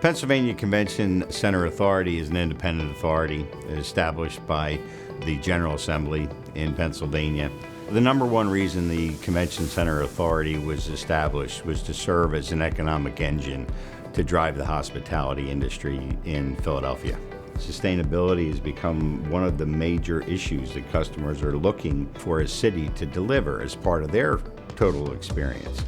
Pennsylvania Convention Center Authority is an independent authority established by the General Assembly in Pennsylvania. The number one reason the Convention Center Authority was established was to serve as an economic engine to drive the hospitality industry in Philadelphia. Sustainability has become one of the major issues that customers are looking for a city to deliver as part of their total experience.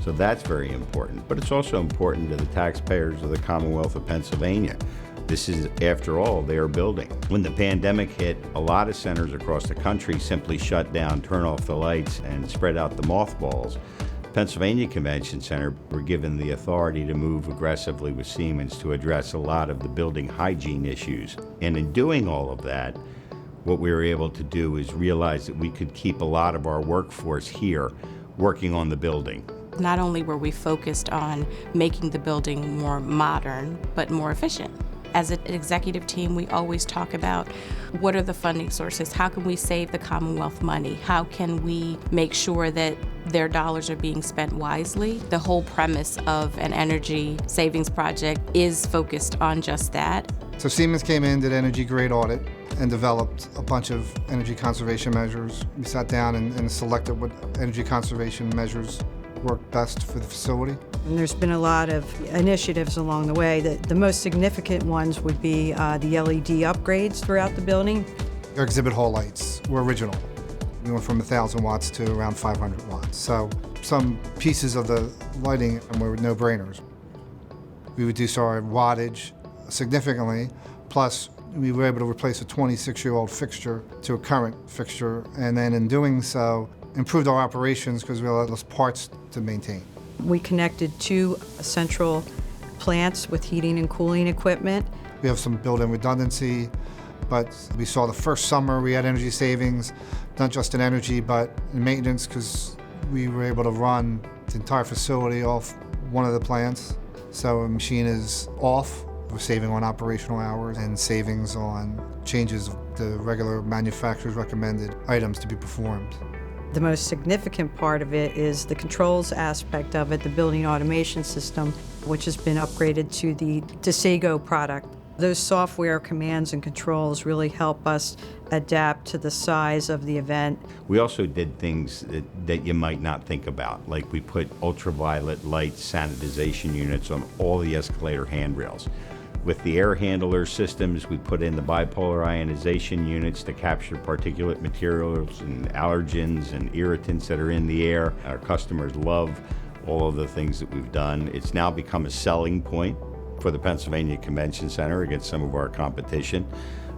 So that's very important, but it's also important to the taxpayers of the Commonwealth of Pennsylvania. This is, after all, their building. When the pandemic hit, a lot of centers across the country simply shut down, turn off the lights, and spread out the mothballs. Pennsylvania Convention Center were given the authority to move aggressively with Siemens to address a lot of the building hygiene issues. And in doing all of that, what we were able to do is realize that we could keep a lot of our workforce here working on the building. Not only were we focused on making the building more modern, but more efficient. As an executive team, we always talk about what are the funding sources? How can we save the Commonwealth money? How can we make sure that their dollars are being spent wisely? The whole premise of an energy savings project is focused on just that. So Siemens came in, did energy grade audit, and developed a bunch of energy conservation measures. We sat down and selected what energy conservation measures work best for the facility. And there's been a lot of initiatives along the way. The most significant ones would be the LED upgrades throughout the building. Our exhibit hall lights were original. We went from 1,000 watts to around 500 watts. So some pieces of the lighting were no-brainers. We reduced our wattage significantly, plus we were able to replace a 26-year-old fixture to a current fixture, and then in doing so, improved our operations because we had less parts to maintain. We connected 2 central plants with heating and cooling equipment. We have some built-in redundancy, but we saw the first summer we had energy savings, not just in energy, but in maintenance, because we were able to run the entire facility off one of the plants. So a machine is off, we're saving on operational hours and savings on changes of the regular manufacturer's recommended items to be performed. The most significant part of it is the controls aspect of it, the building automation system, which has been upgraded to the Desego product. Those software commands and controls really help us adapt to the size of the event. We also did things that you might not think about, like we put ultraviolet light sanitization units on all the escalator handrails. With the air handler systems, we put in the bipolar ionization units to capture particulate materials and allergens and irritants that are in the air. Our customers love all of the things that we've done. It's now become a selling point for the Pennsylvania Convention Center against some of our competition.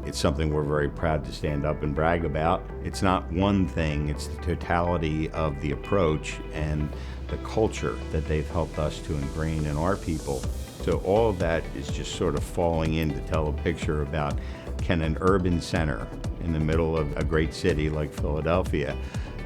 It's something we're very proud to stand up and brag about. It's not one thing, it's the totality of the approach and the culture that they've helped us to ingrain in our people. So all of that is just sort of falling in to tell a picture about, can an urban center in the middle of a great city like Philadelphia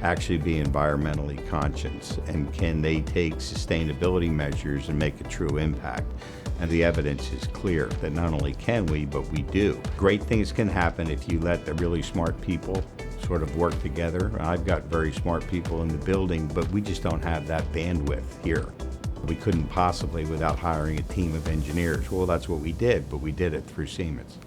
actually be environmentally conscious, and can they take sustainability measures and make a true impact? And the evidence is clear that not only can we, but we do. Great things can happen if you let the really smart people sort of work together. I've got very smart people in the building, but we just don't have that bandwidth here. We couldn't possibly without hiring a team of engineers. Well, that's what we did, but we did it through Siemens.